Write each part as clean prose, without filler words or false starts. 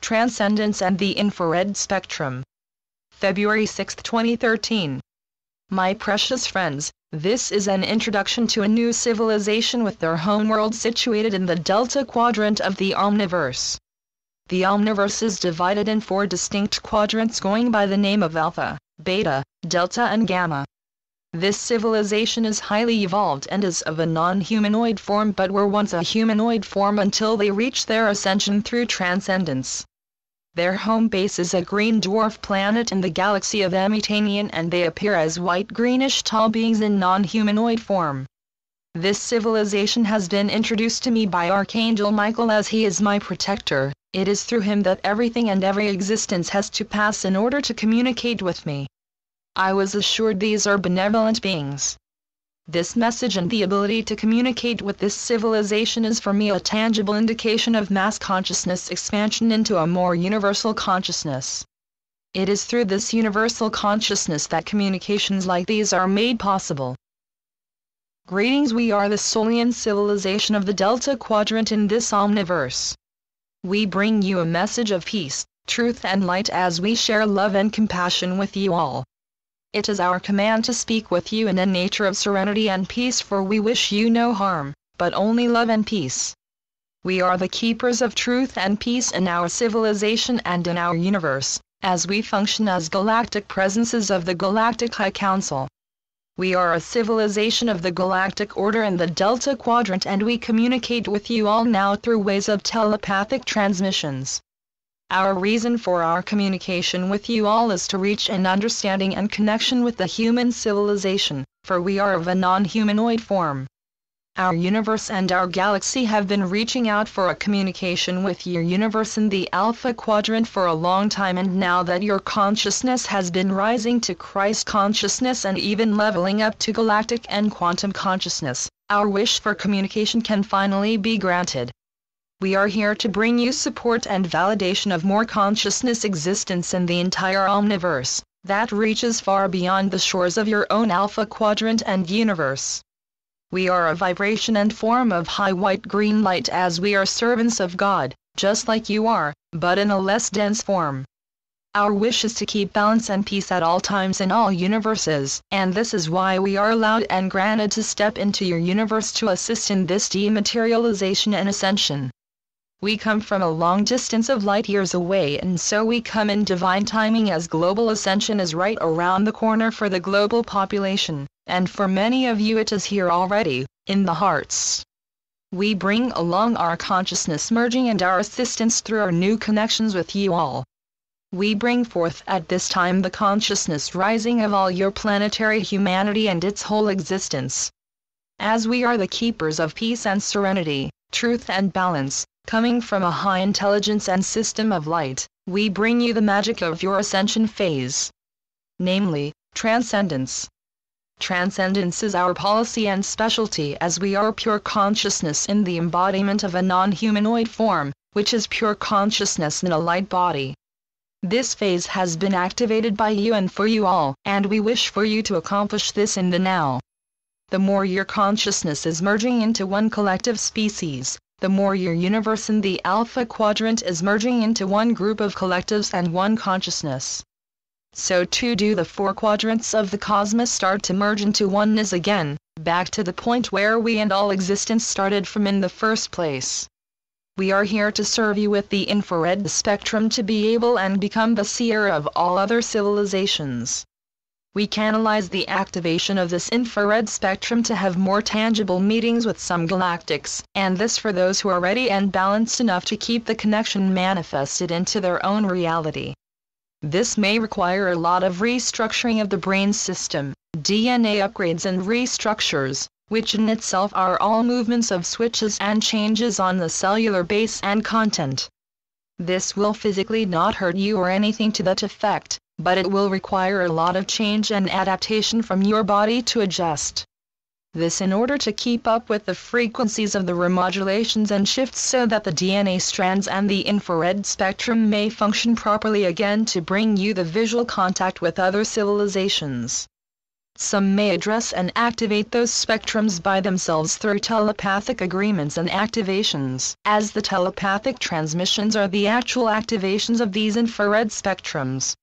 Transcendence and the Infrared Spectrum. February 6, 2013. My precious friends, this is an introduction to a new civilization with their homeworld situated in the Delta Quadrant of the Omniverse. The Omniverse is divided in 4 distinct quadrants going by the name of Alpha, Beta, Delta and Gamma. This civilization is highly evolved and is of a non-humanoid form but were once a humanoid form until they reached their ascension through Transcendence. Their home base is a green dwarf planet in the galaxy of Emetanian and they appear as white-greenish tall beings in non-humanoid form. This civilization has been introduced to me by Archangel Michael as he is my protector. It is through him that everything and every existence has to pass in order to communicate with me. I was assured these are benevolent beings. This message and the ability to communicate with this civilization is for me a tangible indication of mass consciousness expansion into a more universal consciousness. It is through this universal consciousness that communications like these are made possible. Greetings, we are the Tsolian civilization of the Delta Quadrant in this Omniverse. We bring you a message of peace, truth and light as we share love and compassion with you all. It is our command to speak with you in a nature of serenity and peace, for we wish you no harm, but only love and peace. We are the keepers of truth and peace in our civilization and in our universe, as we function as galactic presences of the Galactic High Council. We are a civilization of the galactic order in the Delta Quadrant and we communicate with you all now through ways of telepathic transmissions. Our reason for our communication with you all is to reach an understanding and connection with the human civilization, for we are of a non-humanoid form. Our universe and our galaxy have been reaching out for a communication with your universe in the Alpha Quadrant for a long time, and now that your consciousness has been rising to Christ consciousness and even leveling up to galactic and quantum consciousness, our wish for communication can finally be granted. We are here to bring you support and validation of more consciousness existence in the entire Omniverse, that reaches far beyond the shores of your own Alpha Quadrant and universe. We are a vibration and form of high white-green light as we are servants of God, just like you are, but in a less dense form. Our wish is to keep balance and peace at all times in all universes, and this is why we are allowed and granted to step into your universe to assist in this dematerialization and ascension. We come from a long distance of light years away, and so we come in divine timing as global ascension is right around the corner for the global population, and for many of you it is here already, in the hearts. We bring along our consciousness merging and our assistance through our new connections with you all. We bring forth at this time the consciousness rising of all your planetary humanity and its whole existence. As we are the keepers of peace and serenity, truth and balance, coming from a high intelligence and system of light, we bring you the magic of your ascension phase. Namely, Transcendence. Transcendence is our policy and specialty as we are pure consciousness in the embodiment of a non-humanoid form, which is pure consciousness in a light body. This phase has been activated by you and for you all, and we wish for you to accomplish this in the now. The more your consciousness is merging into one collective species, the more your universe in the Alpha Quadrant is merging into one group of collectives and one consciousness. So too do the 4 quadrants of the cosmos start to merge into oneness again, back to the point where we and all existence started from in the first place. We are here to serve you with the infrared spectrum to be able and become the seer of all other civilizations. We canalize the activation of this infrared spectrum to have more tangible meetings with some galactics, and this for those who are ready and balanced enough to keep the connection manifested into their own reality. This may require a lot of restructuring of the brain system, DNA upgrades and restructures, which in itself are all movements of switches and changes on the cellular base and content. This will physically not hurt you or anything to that effect, but it will require a lot of change and adaptation from your body to adjust. This in order to keep up with the frequencies of the remodulations and shifts so that the DNA strands and the infrared spectrum may function properly again to bring you the visual contact with other civilizations. Some may address and activate those spectrums by themselves through telepathic agreements and activations, as the telepathic transmissions are the actual activations of these infrared spectrums.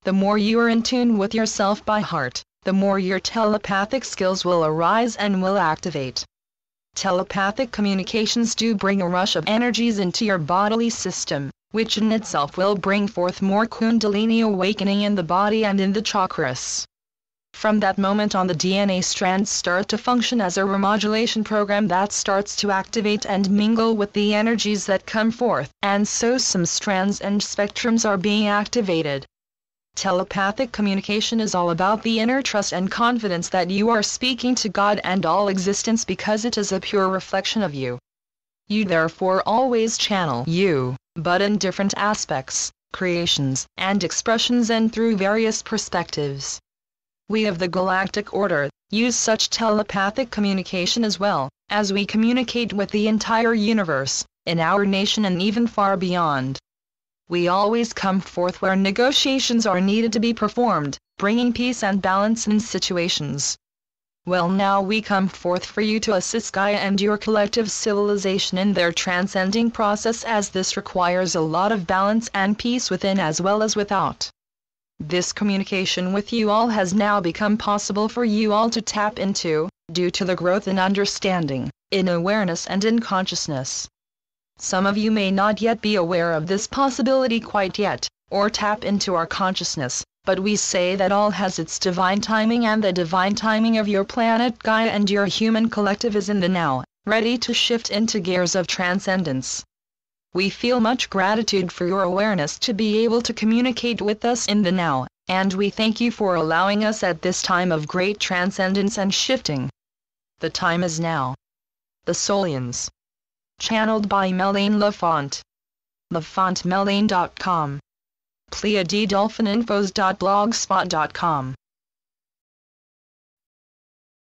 The more you are in tune with yourself by heart, the more your telepathic skills will arise and will activate. Telepathic communications do bring a rush of energies into your bodily system, which in itself will bring forth more Kundalini awakening in the body and in the chakras. From that moment on, the DNA strands start to function as a remodulation program that starts to activate and mingle with the energies that come forth, and so some strands and spectrums are being activated. Telepathic communication is all about the inner trust and confidence that you are speaking to God and all existence, because it is a pure reflection of you. You therefore always channel you, but in different aspects, creations, and expressions, and through various perspectives. We of the Galactic Order use such telepathic communication as well, as we communicate with the entire universe, in our nation and even far beyond. We always come forth where negotiations are needed to be performed, bringing peace and balance in situations. Well, now we come forth for you to assist Gaia and your collective civilization in their transcending process, as this requires a lot of balance and peace within as well as without. This communication with you all has now become possible for you all to tap into, due to the growth in understanding, in awareness and in consciousness. Some of you may not yet be aware of this possibility quite yet, or tap into our consciousness, but we say that all has its divine timing, and the divine timing of your planet Gaia and your human collective is in the now, ready to shift into gears of transcendence. We feel much gratitude for your awareness to be able to communicate with us in the now, and we thank you for allowing us at this time of great transcendence and shifting. The time is now. The Tsolians. Channeled by Melaine Lafont. LafontMelaine.com. PleiaDDolphininfos.blogspot.com